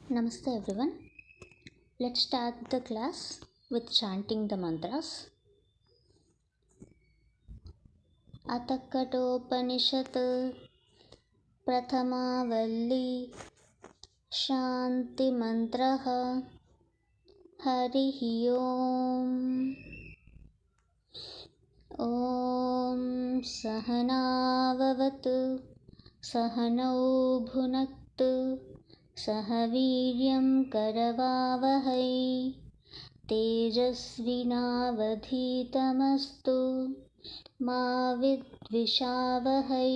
Namaste everyone. Let's start the class with chanting the mantras. Katopanishad Prathamavali Shanti Mantraha Harihi Om Om Sahanavavatu Sahanau Bhunaktu Sahaviryam Karavavahai तेजस्विनावधीतमस्तु मा विद्विषावहै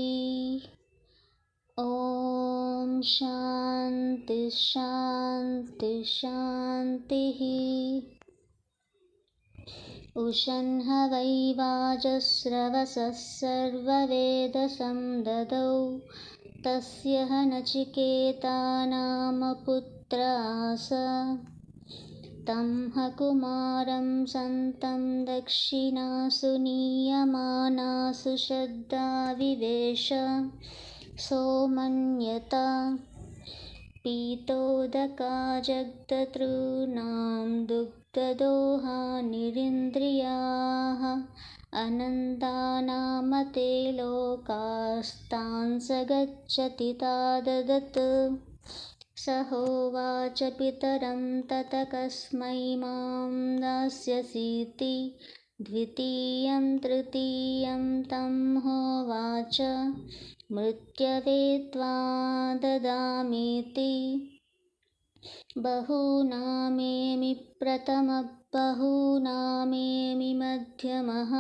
ॐ शान्ति शान्ति शान्तिः उषन्ह वै वाजस्रवसः सर्ववेदसं ददौ तस्य नचिकेता नाम पुत्र आस तं कुमारं सन्तं दक्षिणासु नीयमानासु श्रद्धा विवेश सोमन्यता पीतोदका जगदतॄणां दुग्धदोहानिरिन्द्रियाः अनन्तानामते लोकास्तान् स गच्छति ताददत् स होवाच पितरं तत कस्मै मां दास्यसीति द्वितीयं तृतीयं तं होवाच मृत्यवे त्वा ददामीति बहूनामेमि प्रथमः बहूनामेमि मध्यमः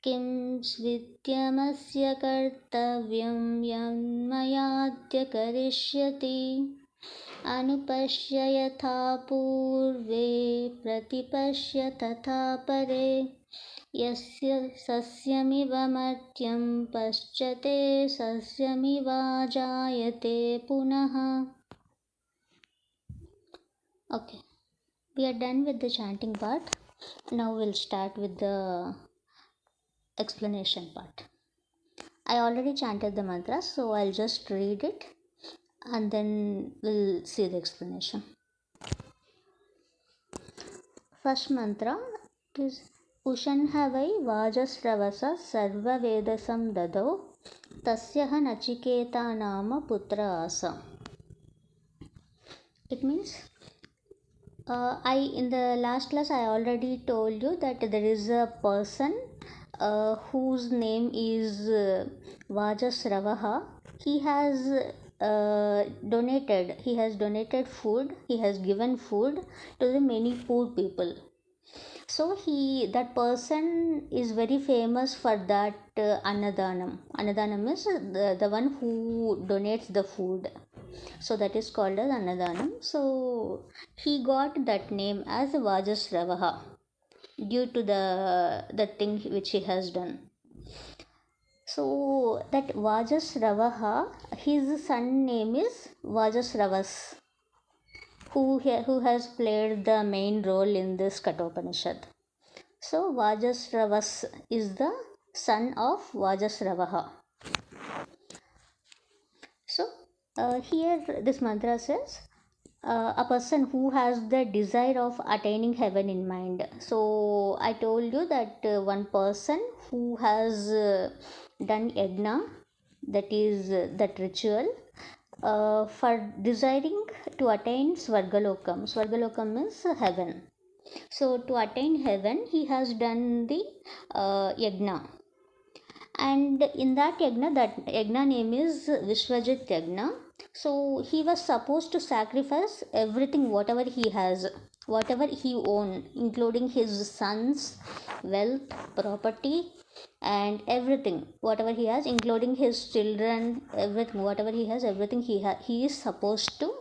किं स्विद्यमस्य कर्तव्यं यन्मयाद्य करिष्यति अनुपश्य यथा पूर्वे प्रतिपश्य तथा परे यस्य सस्यमिव मर्त्यं पश्यते सस्यमिवाजायते पुनः. Okay, we are done with the chanting part. Now we'll start with the explanation part. I already chanted the mantra, so I'll just read it and then we'll see the explanation. First mantra is Ushanha vai Vajasravasa Sarva Vedasam Dadau Tasyaha Nachiketa Nama Putra Asa. It means in the last class I already told you that there is a person whose name is Vajasravaha. He has donated food, he has given food to the many poor people. So that person is very famous for that Annadanam. Annadanam is the one who donates the food. So that is called as Annadanam. So he got that name as Vajasravaha due to the thing which he has done. So that Vajasravaha, his son name is Vajasravas, who has played the main role in this Katopanishad. So Vajasravas is the son of Vajasravaha. So here this mantra says a person who has the desire of attaining heaven in mind. So I told you that one person who has done yajna, that is that ritual for desiring to attain Svargalokam. Svargalokam is heaven. So to attain heaven he has done the yajna. And in that yajna name is Vishwajit Yajna. So he was supposed to sacrifice everything, whatever he has, whatever he owned, including his sons, wealth, property, and everything, whatever he has, including his children, everything, whatever he has, everything he is supposed to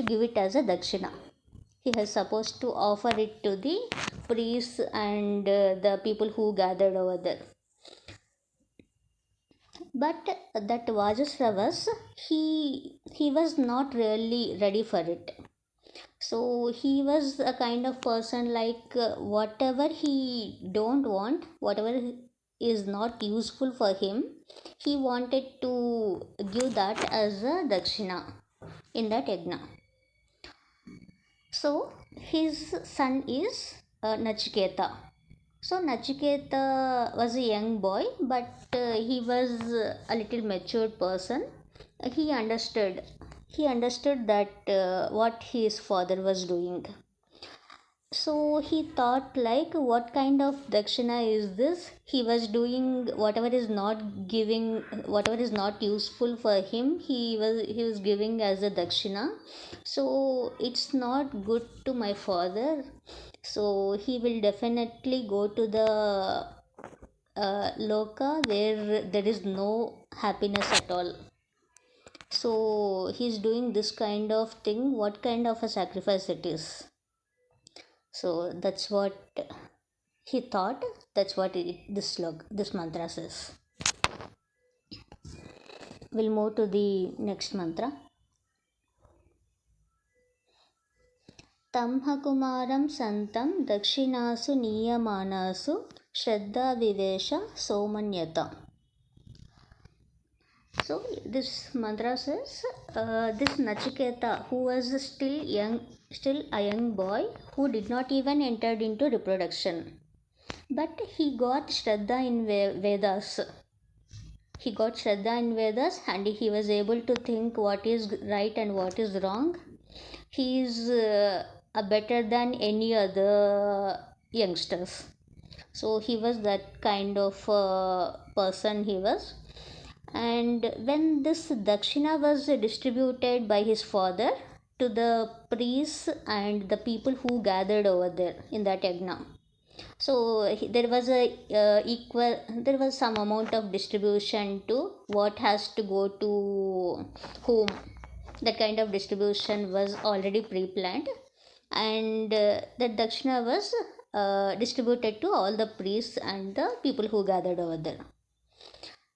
give it as a dakshina. He is supposed to offer it to the priests and the people who gathered over there. But that Vajasravas, he was not really ready for it. So he was a kind of person like whatever he don't want, whatever is not useful for him, He wanted to give that as a dakshina in that yajna. So his son is Nachiketa. So Nachiketa was a young boy, but he was a little matured person. He understood. He understood that what his father was doing. So he thought like, what kind of dakshina is this? He was doing whatever is not giving, whatever is not useful for him. He was giving as a dakshina. So it's not good to my father. So he will definitely go to the loka where there is no happiness at all. So he's doing this kind of thing. What kind of a sacrifice it is? So that's what he thought. That's what this mantra says. We'll move to the next mantra. Tamhakumaram santam dakshinasu niyamanasu shraddha vivesha somanyata. So this mantra says, this Nachiketa, who was still a young boy, who did not even entered into reproduction, but he got Shraddha in Vedas. He got Shraddha in Vedas, and he was able to think what is right and what is wrong. He is better than any other youngsters. So he was that kind of person he was. And when this dakshina was distributed by his father to the priests and the people who gathered over there in that yagna, so there was there was some amount of distribution to what has to go to whom. That kind of distribution was already pre-planned, and the dakshina was distributed to all the priests and the people who gathered over there.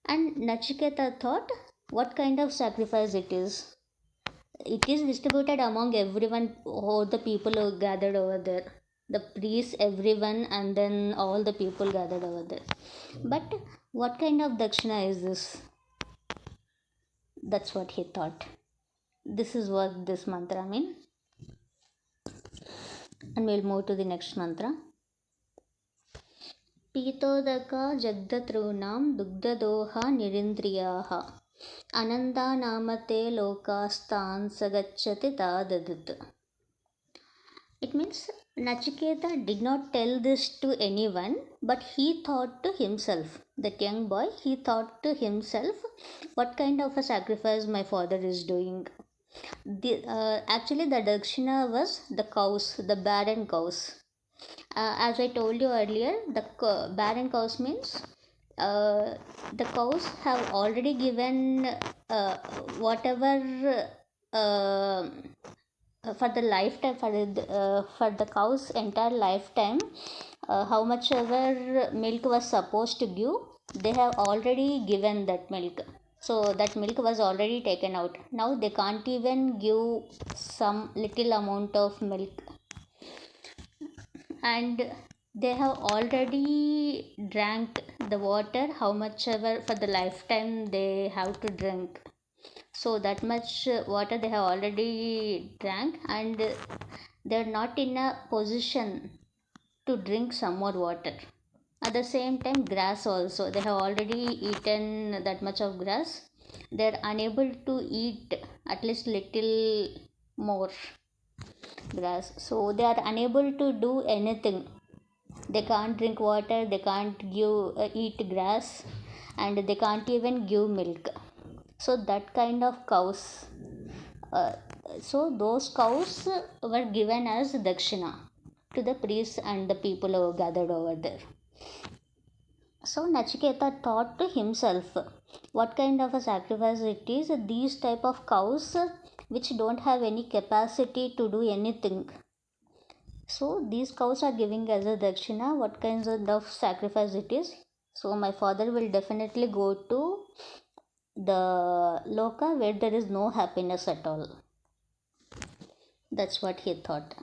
And Nachiketa thought, what kind of sacrifice it is? It is distributed among everyone, all the people who gathered over there. The priests, everyone, and then all the people gathered over there. But what kind of dakshina is this? That's what he thought. This is what this mantra means. And we'll move to the next mantra. पीतोदका जग्धतॄणां दुग्धदोहा निरिन्द्रियाः अनन्दानामते लोकास्तान् स गच्छति ताददत्. It means Nachiketa did not tell this to anyone, but he thought to himself. That young boy, he thought to himself, what kind of a sacrifice my father is doing. Actually, the dakshina was the cows, the barren cows. As I told you earlier, the barren cows means the cows have already given whatever for the lifetime, for the cow's entire lifetime, how much ever milk was supposed to give, they have already given that milk. So that milk was already taken out. Now they can't even give some little amount of milk, and they have already drank the water how much ever for the lifetime they have to drink. So that much water they have already drank, and they're not in a position to drink some more water. At the same time, grass also, they have already eaten that much of grass. They're unable to eat at least little more grass, so they are unable to do anything. They can't drink water, they can't eat grass, and they can't even give milk. So that kind of cows, uh, so those cows were given as dakshina to the priests and the people who gathered over there. So Nachiketa thought to himself, what kind of a sacrifice it is, these type of cows which don't have any capacity to do anything. So these cows are giving as a dakshina, what kinds of sacrifice it is. So my father will definitely go to the loka where there is no happiness at all. That's what he thought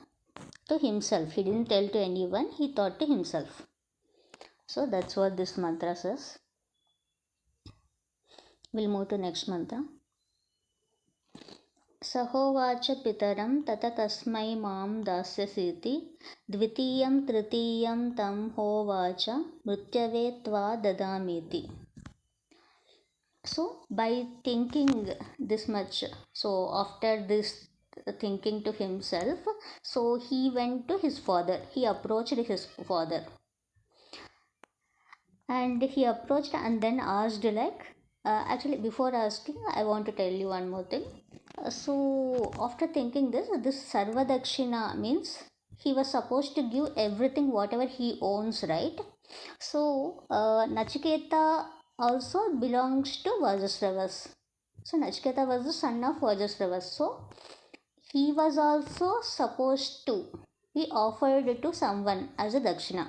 to himself. He didn't tell to anyone, he thought to himself. So that's what this mantra says. We'll move to next mantra. सहोवाच पितरं तत कस्मै मां दास्यसीति द्वितीयं तृतीयं तं होवाच मृत्यवे त्वा ददामीति. So by thinking this much, so after this thinking to himself, so he went to his father, he approached his father, and he approached and then asked like, actually before asking I want to tell you one more thing. So after thinking this sarva dakshina means he was supposed to give everything whatever he owns, right? So Nachiketa also belongs to Vajasravas. So Nachiketa was the son of Vajasravas, so he was also supposed to be offered to someone as a dakshina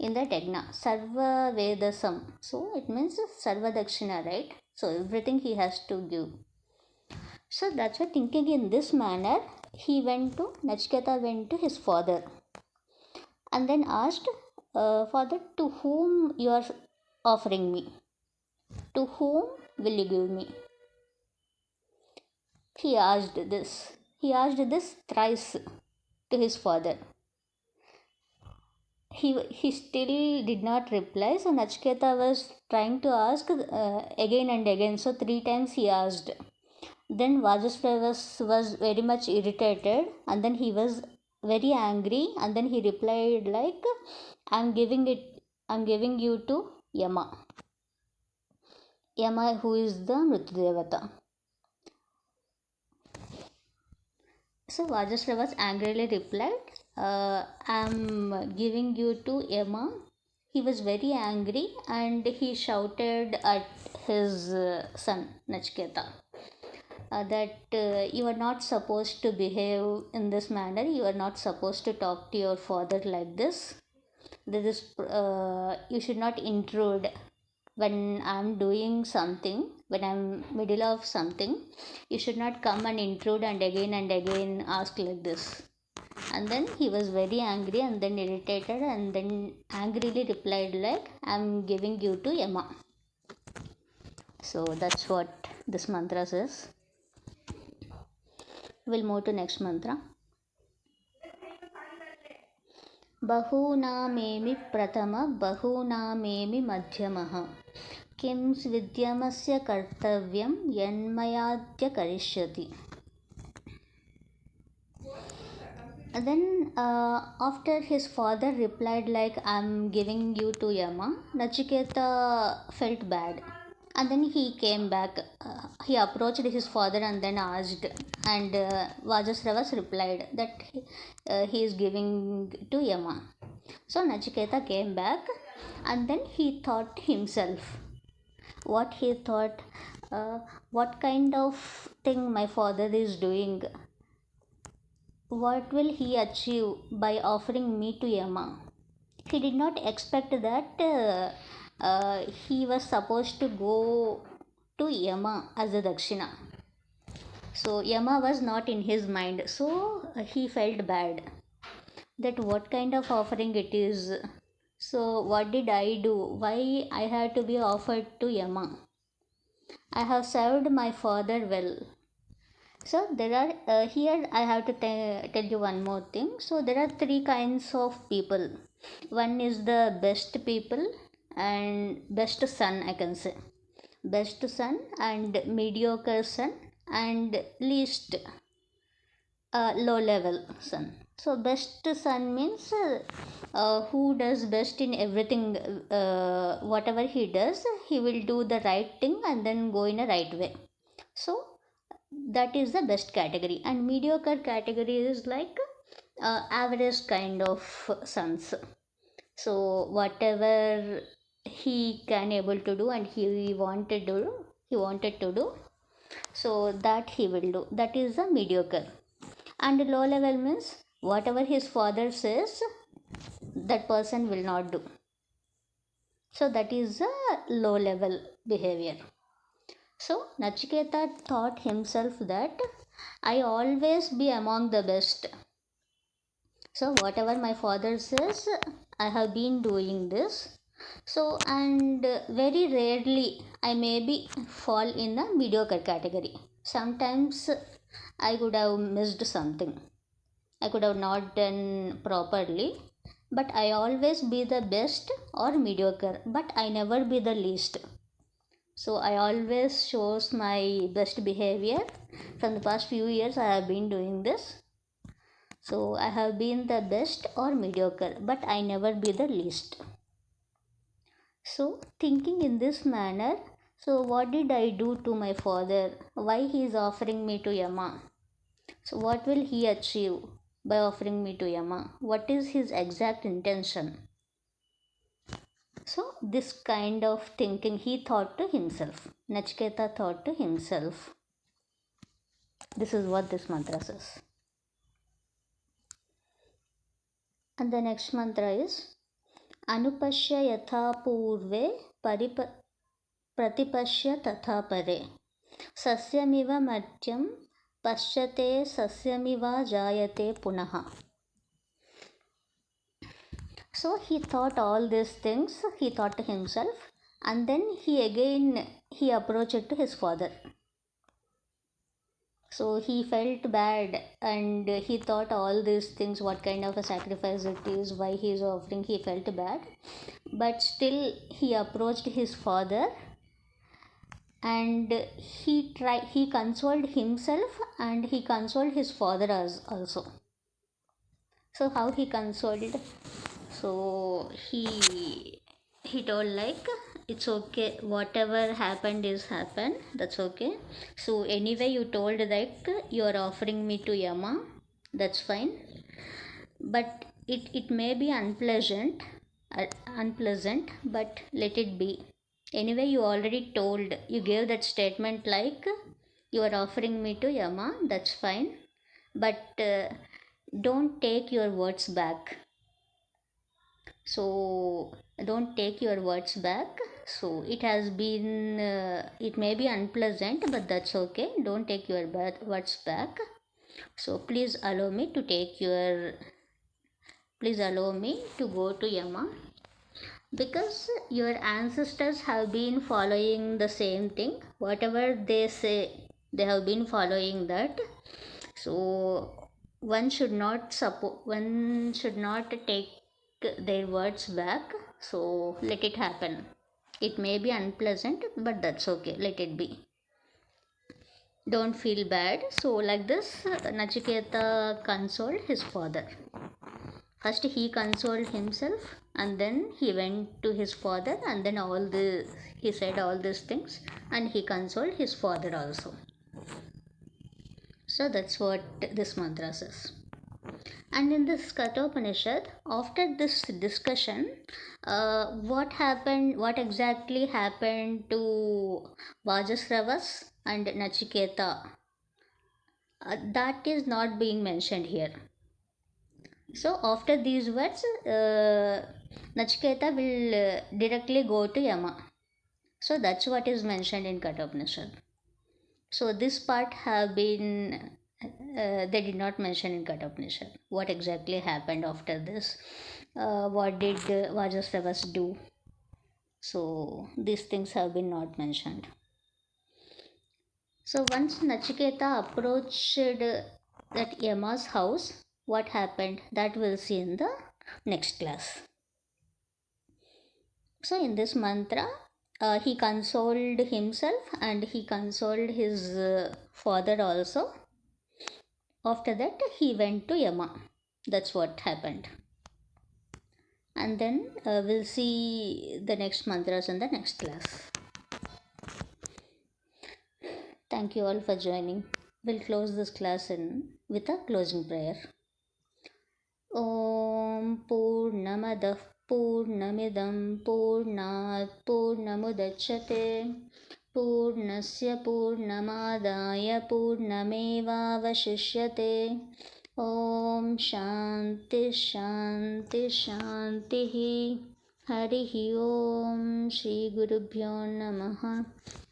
in the Tegna, Sarva Vedasam. So it means Sarva Dakshina, right? So everything he has to give. So that's why thinking in this manner, Nachiketa went to his father and then asked, Father, to whom you are offering me? To whom will you give me? He asked this. He asked this thrice to his father. He still did not reply. So Nachiketa was trying to ask again and again. So 3 times he asked. Then Vajasravas was very much irritated and then he was very angry and then he replied like, I'm giving you to Yama. Yama, who is the Mrityu. So Vajasravas angrily replied, I'm giving you to Yama. He was very angry and he shouted at his son Nachiketa. That you are not supposed to behave in this manner, you are not supposed to talk to your father like this. You should not intrude when I'm doing something, when I'm middle of something. You should not come and intrude and again ask like this. And then he was very angry and then irritated and then angrily replied like, I'm giving you to Yama. So that's what this mantra says. We'll move to next mantra. बहूनामेमि प्रथम बहूनामेमि मध्यमः किं विद्यमस्य कर्तव्यं यन्मयाद्य करिष्यति. Then after his father replied like, I'm giving you to Yama, Nachiketa felt bad and then he came back. He approached his father and then asked, and Vajasravas replied that he is giving to Yama. So Nachiketa came back and then he thought himself. What he thought, what kind of thing my father is doing? What will he achieve by offering me to Yama? He did not expect that he was supposed to go to Yama as a Dakshina. So Yama was not in his mind. So he felt bad that what kind of offering it is. So what did I do? Why I had to be offered to Yama? I have served my father well. So there are here I have to tell you one more thing. So there are 3 kinds of people. One is the best people and best son, I can say. Best son and mediocre son and least low level son. So best son means who does best in everything. Whatever he does, he will do the right thing and then go in a right way. So that is the best category. And mediocre category is like average kind of sons. So whatever he can able to do and he wanted to do, so that he will do. That is the mediocre. And low level means whatever his father says, that person will not do. So that is a low level behavior. So Nachiketa thought himself that I always be among the best. So whatever my father says, I have been doing this. So, and very rarely I maybe fall in a mediocre category. Sometimes I could have missed something. I could have not done properly, but I always be the best or mediocre, but I never be the least. So I always shows my best behavior. From the past few years I have been doing this. So I have been the best or mediocre, but I never be the least. So thinking in this manner, so what did I do to my father? Why he is offering me to Yama? So what will he achieve by offering me to Yama? What is his exact intention? So this kind of thinking he thought to himself. Nachiketa thought to himself. This is what this mantra says. And the next mantra is Anupashya yatha purve pratipashya tatha pare sasyamiva madhyam pashyate sasyamiva jayate punaha. So he thought all these things, he thought to himself, and then he approached to his father. So he felt bad and he thought all these things, what kind of a sacrifice it is, why he is offering, he felt bad. But still he approached his father and he consoled himself and he consoled his father as also. So how he consoled? So he told like it's okay, whatever happened is happened, that's okay. So anyway you told that you are offering me to Yama, that's fine, but it may be unpleasant, but let it be. Anyway you already told, you gave that statement like you are offering me to Yama, that's fine, but don't take your words back. So don't take your words back. So it has been it may be unpleasant, but that's okay, don't take your words back. So please allow me to go to Yama, because your ancestors have been following the same thing, whatever they say they have been following that. So one should not take their words back. So let it happen, it may be unpleasant, but that's okay, let it be, don't feel bad. So like this Nachiketa consoled his father. First he consoled himself and then he went to his father, and then he said all these things and he consoled his father also. So that's what this mantra says. And in this Katopanishad, after this discussion, what exactly happened to Vajasravas and Nachiketa, that is not being mentioned here. So after these words, Nachiketa will directly go to Yama. So that's what is mentioned in Katopanishad. So this part have been they did not mention in Katopanishad. What exactly happened after this? What did Vajasravas do? So these things have been not mentioned. So once Nachiketa approached that Yama's house, what happened? That we'll see in the next class. So in this mantra, he consoled himself and he consoled his father also. After that, he went to Yama. That's what happened. And then we'll see the next mantras in the next class. Thank you all for joining. We'll close this class with a closing prayer. ॐ पूर्णमदः पूर्णमिदं पूर्णात् पूर्णमुदच्यते पूर्णस्य पूर्णमादाय पूर्णमेवावशिष्यते ॐ शान्ति शान्ति शान्तिः हरिः ॐ श्रीगुरुभ्यो नमः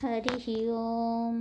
हरिः ॐ